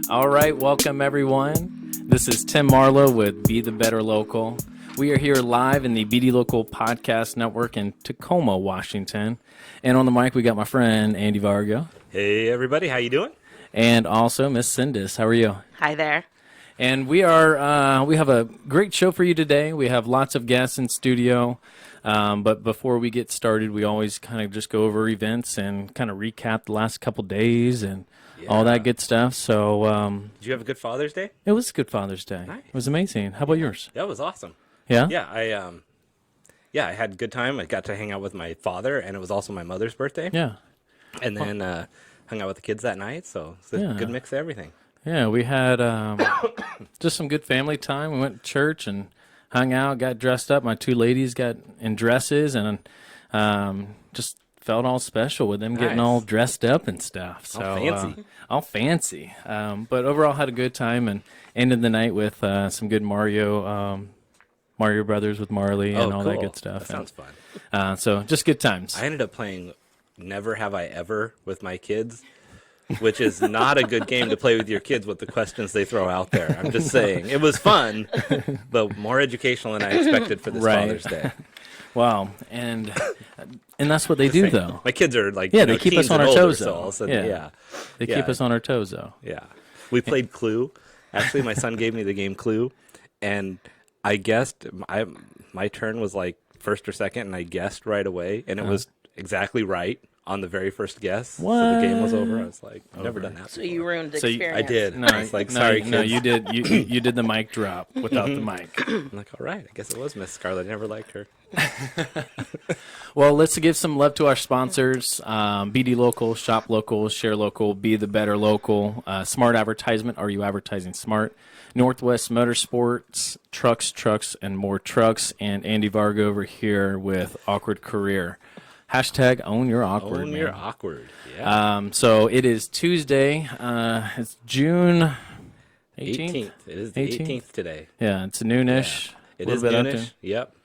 All right, welcome everyone. This is Tim Marlowe with Be the Better Local. We are here live in the BD Local Podcast Network in Tacoma, Washington. And on the mic, we got my friend Andy Vargo. Hey everybody, how you doing? And also Miss Cindis. How are you? Hi there. And we have a great show for you today. We have lots of guests in studio. But before we get started, we always kind of just go over events and kind of recap the last couple days and all that good stuff. So Did you have a good Father's Day? it was a good Father's Day. Nice. It was amazing. How about yours? That was awesome. Yeah? I had a good time. I got to hang out with my father, and it was also my mother's birthday. Yeah. And then hung out with the kids that night, so it's a Yeah. good mix of everything. Yeah, we had just some good family time. We went to church and hung out, got dressed up. My two ladies got in dresses and just felt all special with them getting Nice. all dressed up and stuff. So, fancy. all fancy. But overall, had a good time and ended the night with some good Mario Brothers with Marley and all that cool. good stuff. That sounds fun. So just good times. I ended up playing Never Have I Ever with my kids, which is not a good game to play with your kids with the questions they throw out there. I'm just saying. It was fun, but more educational than I expected for this Right. Father's Day. Wow, and that's what they do, Saying. though. My kids are like, Yeah, you they know, keep us teens on and our older, toes, so though. all of a sudden, Yeah. They Yeah. keep us on our toes, though. Yeah. We played Clue. Actually, my son gave me the game Clue, and I guessed. My turn was like first or second, and I guessed right away, and it was exactly right on the very first guess. So the game was over. I was like, I've never done that So before. you ruined the So experience. I did. No, I was like, sorry, no, kids. you did. You did the mic drop without the mic. I'm like, all right. I guess it was Miss Scarlett. I never liked her. Well, let's give some love to our sponsors: BD Local, Shop Local, Share Local, Be the Better Local, Smart Advertisement. Are you advertising smart? Northwest Motorsports, Trucks, and more trucks. And Andy Vargo over here with Awkward Career. Hashtag own your awkward. Own man. your awkward. Yeah. So it is Tuesday. It's June 18th. 18th. It is the 18th? 18th today. Yeah, it's noonish. It A is little bit noonish. Yep.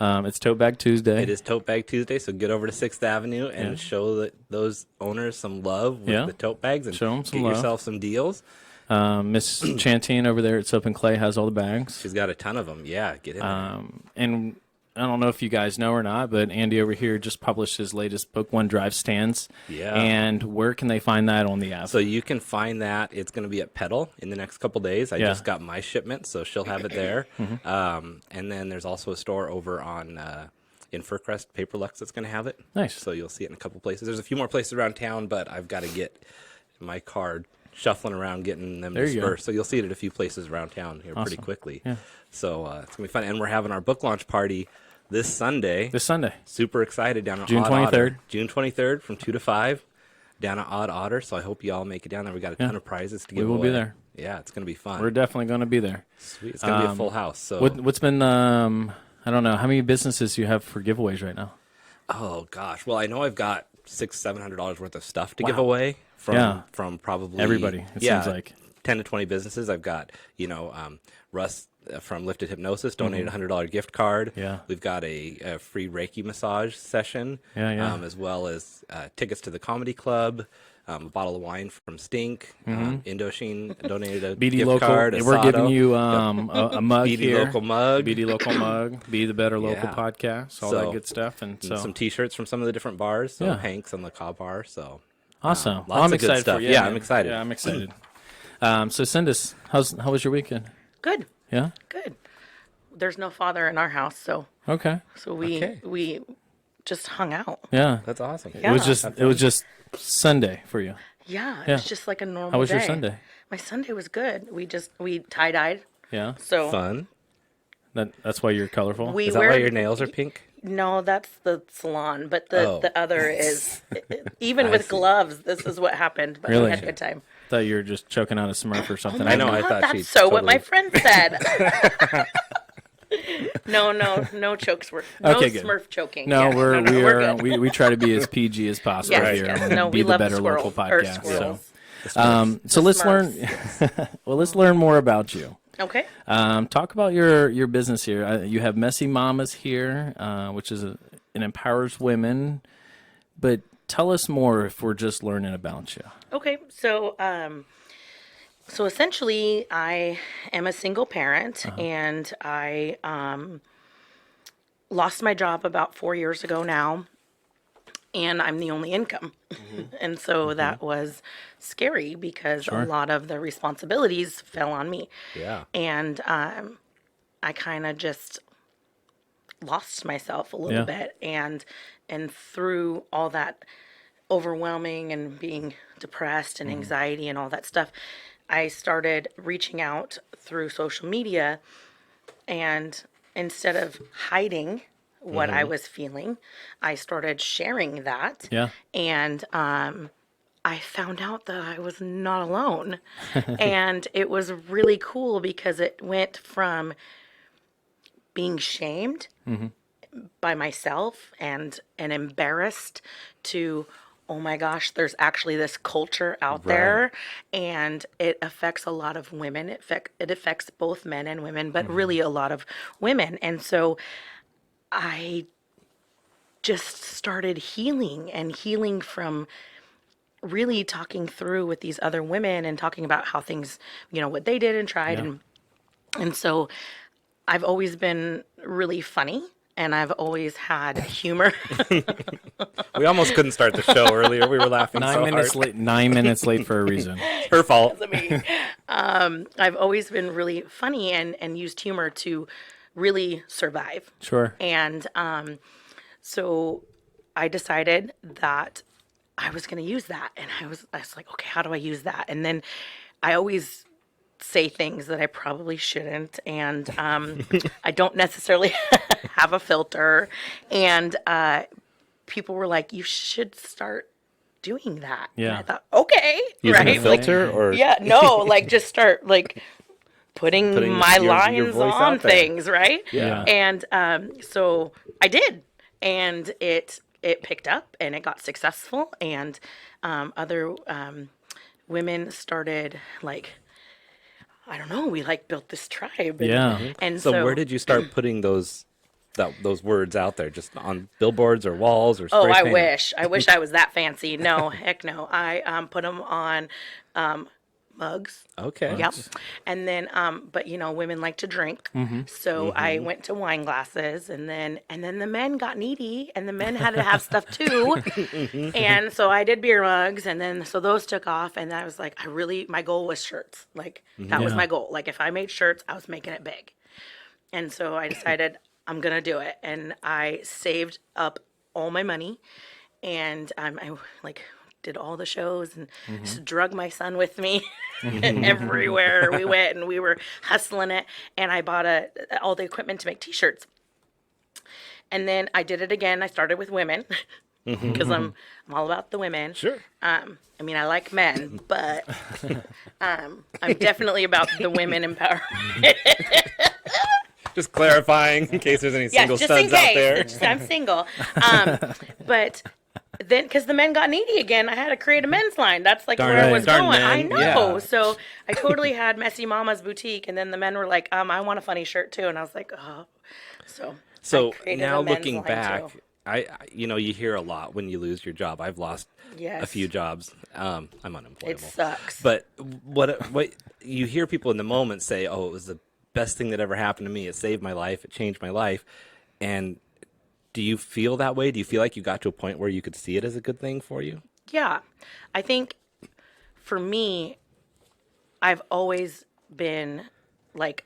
It's Tote Bag Tuesday. It is Tote Bag Tuesday, so get over to 6th Avenue and show those owners some love with Yeah. the tote bags and Show 'em some get love. yourself some deals. Miss Chantine over there at Soap and Clay has all the bags. She's got a ton of them. Yeah, get in there. And I don't know if you guys know or not, but Andy over here just published his latest book, One Drive Stands. Yeah. And where can they find that on the app? So you can find that. It's going to be at Pedal in the next couple days. I Yeah. just got my shipment, so she'll have it there. And then there's also a store over on in Furcrest, Paperlux, that's going to have it. Nice. So you'll see it in a couple places. There's a few more places around town, but I've got to get my card shuffling around, getting them There you go. dispersed. So you'll see it at a few places around town here pretty Awesome. quickly. Yeah. So it's going to be fun. And we're having our book launch party this Sunday. This Sunday. Super excited down at June Odd Otter. 23rd. June 23rd from 2 to 5 down at Odd Otter. So I hope you all make it down there. We got a ton of prizes to give away. will be there. Yeah, it's going to be fun. We're definitely going to be there. Sweet. It's going to be a full house. So What's been, I don't know, how many businesses do you have for giveaways right now? oh gosh. Well, I know I've got $600-700 worth of stuff to give Wow. away from Yeah. probably Everybody, it seems like. 10 to 20 businesses. I've got, Russ from Lifted Hypnosis donated a $100 gift card. Mm-hmm. Yeah. We've got a free Reiki massage session. Yeah. As well as tickets to the comedy club, a bottle of wine from Stink. Indochine donated a BD gift Local, card. we're Asado. giving you a mug BD here. Local mug. BD Local mug, Be the Better Local Yeah. Podcast, all So- that good stuff. And so, Some T-shirts from some of the different bars. So Yeah. Hank's and the Cobb Bar. So awesome. lots Well, I'm of good excited stuff. for you. Yeah, man. I'm excited. Yeah, I'm excited. So send us, how was your weekend? Good. Yeah? Good. There's no father in our house, so Okay. Okay. we just hung out. Yeah. that's awesome. It was just Sunday for you. Yeah, Yeah. it's just like a normal How was your day. Sunday? My Sunday was good. We tie-dyed. Yeah. So Fun. That's why you're colorful. we Is that wear why your nails are pink? No, that's the salon, but Oh. the other is even I with see. gloves. This is what happened, but Really? we had a good time. Thought you were just choking out a Smurf or something. I know. I God, thought that's she so what my totally- friend said. No chokes were no Okay, good. Smurf choking. No, Yeah, we're good. we try to be as PG as possible Yes, here. yes. on No, Be we the love Better the Local squirrel, or Podcast. squirrels. So let's learn. Smurfs. Well, let's learn more about you. Okay. Talk about your business here. You have Messy Mamas here, which is it empowers women. But tell us more if we're just learning about you. Okay. So So essentially, I am a single parent, and I lost my job about 4 years ago now, and I'm the only income. And so that was scary because a Sure. lot of the responsibilities fell on me. Yeah. And I kind of just lost myself a little Yeah. bit, and through all that overwhelming and being depressed and anxiety and all that stuff, I started reaching out through social media, and instead of hiding what I was feeling, I started sharing that. Yeah. And I found out that I was not alone. And it was really cool because it went from being shamed by myself and embarrassed to, oh my gosh, there's actually this culture out there, and it affects a lot of women. It affects both men and women, but really a lot of women. And so I just started healing from really talking through with these other women and talking about how things, what they did and tried. Yeah. And so I've always been really funny, and I've always had humor. We almost couldn't start the show earlier. We were laughing 9 minutes hard. late. 9 minutes late for a reason. Her fault. I've always been really funny and used humor to really survive. Sure. And so I decided that I was going to use that. And I was like, okay, how do I use that? And then I always say things that I probably shouldn't. And I don't necessarily have a filter. And people were like, you should start doing that. And Yeah. I thought, okay. Using right? a filter or Yeah, no, like just start like putting Putting my your lines voice on out there. things, right? Yeah. And so I did, and it picked up and it got successful, and other women started like, I don't know, we like built this tribe. And, Yeah. and So where did you start putting those words out there? Just on billboards or walls or spray Oh, I paint? wish. I wish I was that fancy. No, heck no. I put them on mugs. Okay. Yep. And then, but women like to drink. So I went to wine glasses, and then the men got needy, and the men had to have stuff too. And so I did beer mugs, and then so those took off, and I was like, my goal was shirts. Like that was Yeah. my goal. Like if I made shirts, I was making it big. And so I decided I'm gonna do it, and I saved up all my money, and I like did all the shows and just drug my son with me everywhere we went, and we were hustling it. And I bought all the equipment to make T-shirts, and then I did it again. I started with women because I'm all about the women. Sure. I mean, I like men, but I'm definitely about the women empowerment. Just clarifying in case there's any single just in studs out case. there. Just, I'm single. But then, because the men got needy again, I had to create a men's line. That's like Darn where I men. was Darn going. I men. know. Yeah. So I totally had Messy Mama's boutique, and then the men were like, I want a funny shirt too. And I was like, oh. So I created now a men's looking line, back, too. you hear a lot when you lose your job. I've lost a Yes. few jobs. I'm unemployable. It sucks. But what you hear people in the moment say, "Oh, it was the best thing that ever happened to me. It saved my life. It changed my life." And do you feel that way? Do you feel like you got to a point where you could see it as a good thing for you? Yeah. I think for me, I've always been like,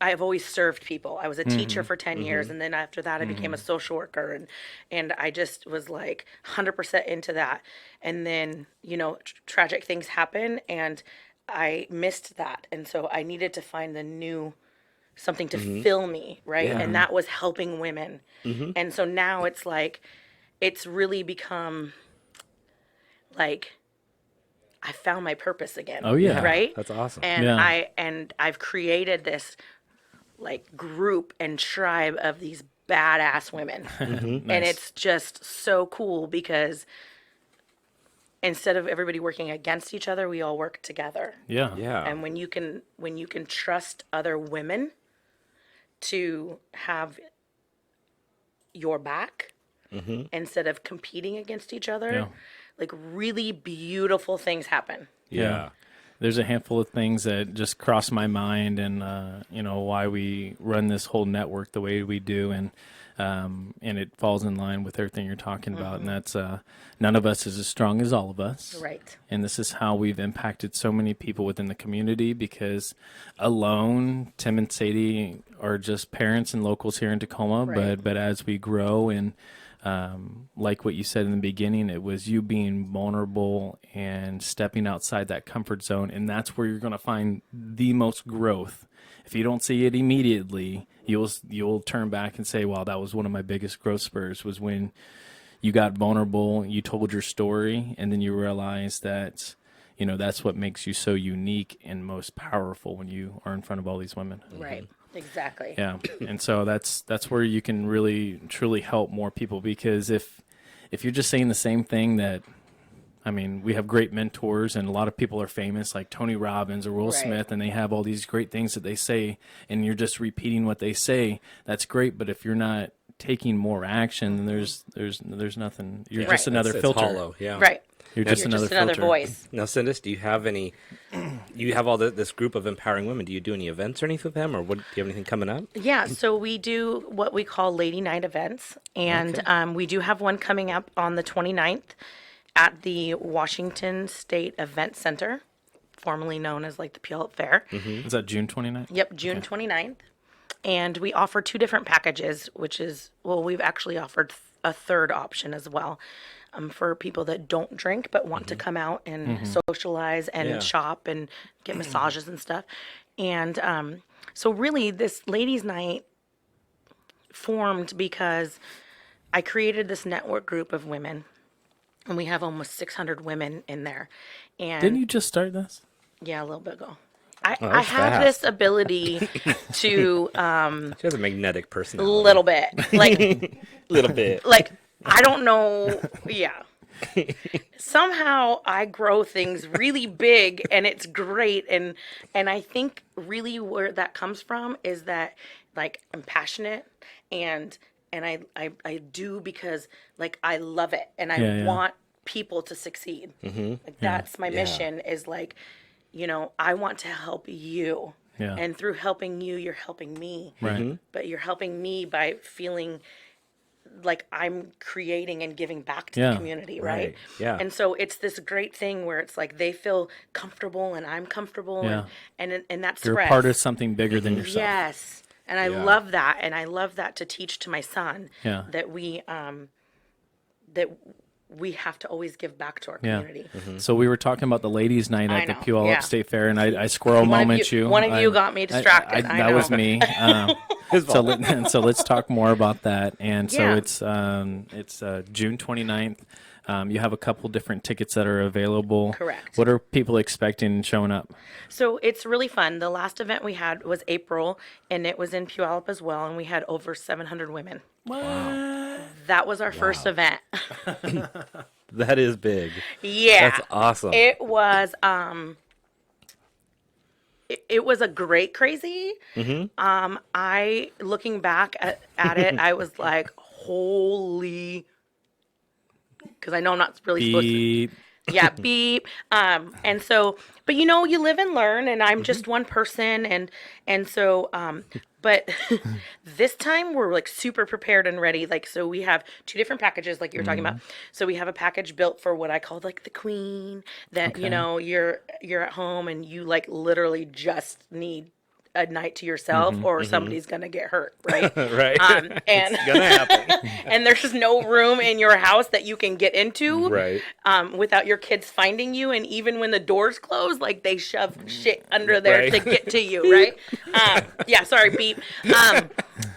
I've always served people. I was a teacher for 10 years, and then after that I became a social worker, and I just was like 100% into that. And then, tragic things happen, and I missed that. And so I needed to find something to fill me, right? Yeah. And that was helping women. And so now it's like, it's really become like I found my purpose again. Oh, yeah. Right? That's awesome. And Yeah. I've created this like group and tribe of these badass women. And it's just so cool because instead of everybody working against each other, we all work together. Yeah. Yeah. And when you can trust other women to have your back instead of competing against each other, Yeah. like really beautiful things happen. Yeah. There's a handful of things that just cross my mind, and why we run this whole network the way we do, and it falls in line with everything you're talking about, and that's none of us is as strong as all of us, Right. and this is how we've impacted so many people within the community, because alone Tim and Sadie are just parents and locals here in Tacoma, Right. but as we grow, and like what you said in the beginning, it was you being vulnerable and stepping outside that comfort zone. And that's where you're going to find the most growth. If you don't see it immediately, you'll turn back and say, wow, that was one of my biggest growth spurs, was when you got vulnerable, you told your story, and then you realize that, that's what makes you so unique and most powerful when you are in front of all these women. Right. Exactly. Yeah, and so that's where you can really truly help more people, because if you're just saying the same thing we have great mentors, and a lot of people are famous like Tony Robbins or Will Right. Smith, and they have all these great things that they say, and you're just repeating what they say. That's great, but if you're not taking more action, then there's nothing. You're just another it's filter. hollow. Yeah. Right. You're just another filter. voice. Now, Cindis, do you have you have all this group of empowering women. Do you do any events or anything with them, or do you have anything coming up? Yeah, so we do what we call Lady Night events, and we do have one coming up on the 29th at the Washington State Event Center, formerly known as like the Puyallup Fair. Is that June 29th? Yep, June 29th. And we offer 2 different packages, which is, we've actually offered a third option as well, for people that don't drink but want to come out and socialize and Yeah. shop and get massages and stuff. And so really this ladies' night formed because I created this network group of women, and we have almost 600 women in there. And Didn't you just start this? yeah, a little bit ago. I that's have fast. this ability to She has a magnetic a personality. little bit, little bit. like I don't know, yeah. Somehow I grow things really big, and it's great, and I think really where that comes from is that like I'm passionate, and I do because like I love it, and I Yeah. want people to succeed. Like that's my mission, is like, I want to help you. Yeah. And through helping you, you're helping me. Right. But you're helping me by feeling like I'm creating and giving back to Yeah. the community, right? Yeah. And so it's this great thing where it's like they feel comfortable and I'm comfortable, Yeah. and that You're spreads. part of something bigger than yourself. Yes. And I love that, and I love that to teach to my son, Yeah. that we have to always give back to our Yeah. community. So we were talking about the ladies' night I at the know, Puyallup yeah. State Fair, and I squirrel One of moment you. you- one of you got me distracted, I that know. was me. So let's talk more about that. And so Yeah. it's June 29th. You have a couple different tickets that are available. Correct. What are people expecting showing up? So it's really fun. The last event we had was April, and it was in Puyallup as well, and we had over 700 women. Wow. That was our first event. That is big. Yeah. That's awesome. It was it was a great crazy. I looking back at it, I was like, holy, because I know I'm not really supposed to. Beep. Yeah, beep. And so, but you live and learn, and I'm just one person, and so, but this time we're like super prepared and ready. Like, so we have 2 different packages, like you were talking about. So we have a package built for what I call like the queen, that you're at home and you like literally just need a night to yourself, or somebody's gonna get hurt, right? Right. And Gonna happen. and there's no room in your house that you can get into, Right. without your kids finding you. And even when the doors close, like they shove shit under there Right. to get to you, right? Yeah, sorry, beep.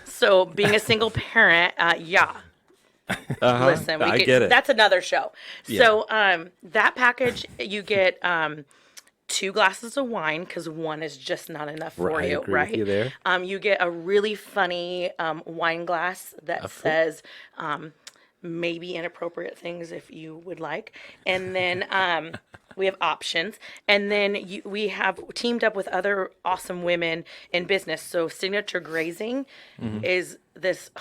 So being a single parent, yeah. Listen, I get it. That's another show. So that package, you get 2 glasses of wine, because one is just not enough for Right, I you, agree with right? you there. You get a really funny wine glass that says maybe inappropriate things if you would like. And then we have options. And then we have teamed up with other awesome women in business. So Signature Grazing is this,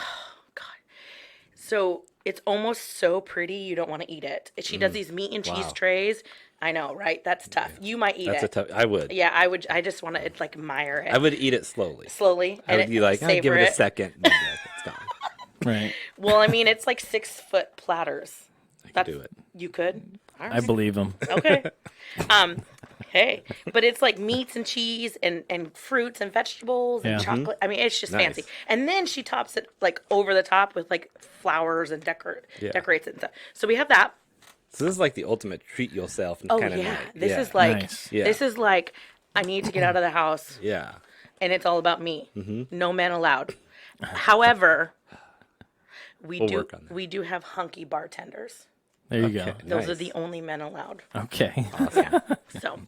So it's almost so pretty you don't want to eat it. She does these meat and cheese Wow. trays. I know, right? That's tough. You might eat That's it. a tough. I would. Yeah, I would. I just want to like admire it I would eat it slowly. slowly. I would be like, I'll give savor it a second. And then be like, it's gone. Right. Well, I mean, it's like 6-foot platters. I can do it. You could. All I right. believe them. Okay. Hey, but it's like meats and cheese and fruits and vegetables and Yeah. chocolate. I mean, it's just Nice. fancy. And then she tops it like over the top with like flowers and Yeah. decorates it and stuff. So we have that. So this is like the ultimate treat yourself Oh kind of yeah, night. this Yeah. is like Nice. Yeah. this is like I need to get out of the house Yeah. and it's all about me. Mm-hmm. No men allowed. However, We'll work on that. we do have hunky bartenders. There you Okay. go. Those are Nice. the only men allowed. Okay. Yeah. So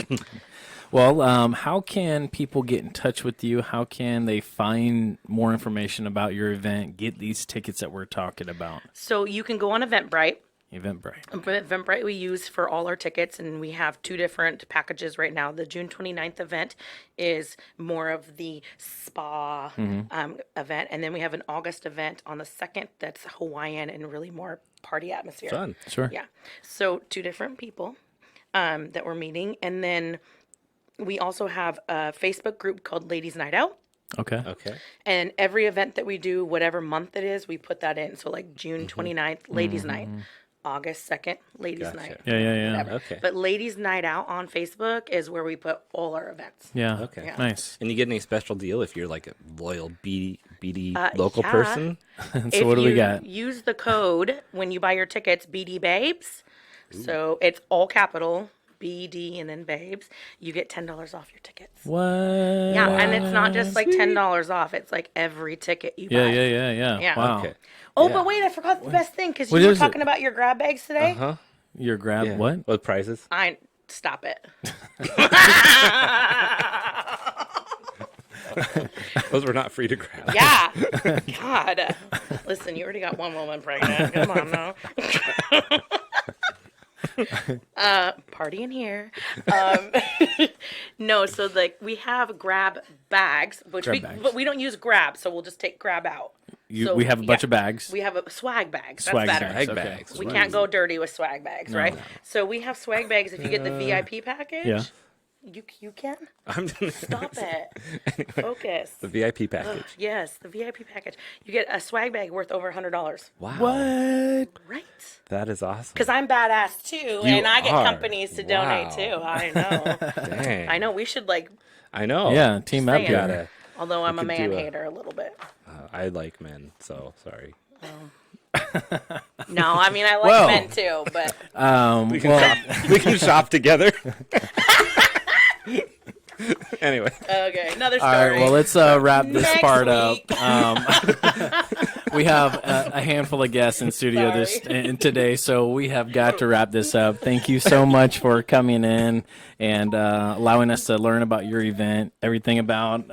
Well, how can people get in touch with you? How can they find more information about your event? Get these tickets that we're talking about. so you can go on Eventbrite. Eventbrite. Eventbrite we use for all our tickets, and we have 2 different packages right now. The June 29th event is more of the spa event, and then we have an August event on the 2nd that's Hawaiian and really more party atmosphere. Fun. Sure. Yeah. So 2 different people that we're meeting, and then we also have a Facebook group called Ladies Night Out. Okay. Okay. And every event that we do, whatever month it is, we put that in. So like June 29th, Ladies Night. August 2nd, Ladies Gotcha. Night. Yeah, yeah, yeah. Whatever. Okay. But Ladies Night Out on Facebook is where we put all our events. Yeah. Okay. Yeah. Nice. And you get any special deal if you're like a loyal BD local yeah. person? So what do we got? Use the code when you buy your tickets, BD Babes. So it's all capital, BD and then Babes. You get $10 off your tickets. What? Yeah, and it's not just like $10 off. It's like every ticket you Yeah, buy. yeah, yeah, yeah. Yeah. Wow. Okay. Oh, Yeah. but wait, I forgot the best thing because What you were is it? talking about your grab bags today. Huh? Your grab Yeah. what? What prizes? Stop it. Those were not free to grab. Yeah. God. Listen, you already got one woman pregnant. Come on now. Party in here. No, so like we have grab bags, Grab bags. but we don't use grab, so we'll just take grab out. So, We have a bunch yeah. of bags. We have a swag bags. That's Swag better. bags. Swag Okay. bags. We can't go dirty with swag bags, right? no. So we have swag bags if you get the VIP package. Yeah. You can? I'm Stop it. Focus. the VIP package. Yes, the VIP package. You get a swag bag worth over $100. Wow. What? Right. That is awesome. Because I'm badass too, and I get are. companies to donate Wow. too. I know. Dang. I know. We should like, I know. Yeah, team up saying. here. Gotta, although I'm a could man do a- hater a little bit. I like men, so sorry. No, I mean I like Well. men too, but We can shop. We can shop together. Anyway, okay. Another story. All right, well, let's wrap this Next part week. up. We have a handful of guests in studio today, so we have got to wrap this up. Thank you so much for coming in and allowing us to learn about your event, everything about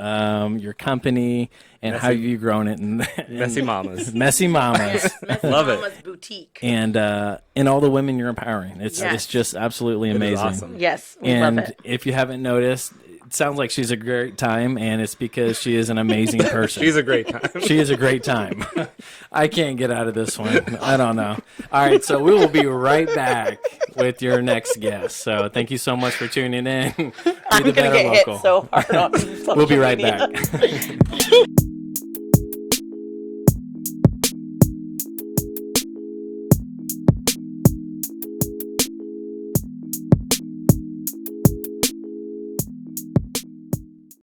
your company, and how you've grown it. And Messy Mamas. Messy Mamas. Messy Love it. Mama's Boutique. And all the women you're empowering. It's Yes. just absolutely It is amazing. awesome. Yes, we And love it. if you haven't noticed, it sounds like she's a great time, and it's because she is an amazing person. She's a great time. She is a great time. I can't get out of this one. I don't know. All right, so we will be right back with your next guest. So thank you so much for tuning in. Be I'm the gonna better get local. hit so hard on social We'll be right media. back.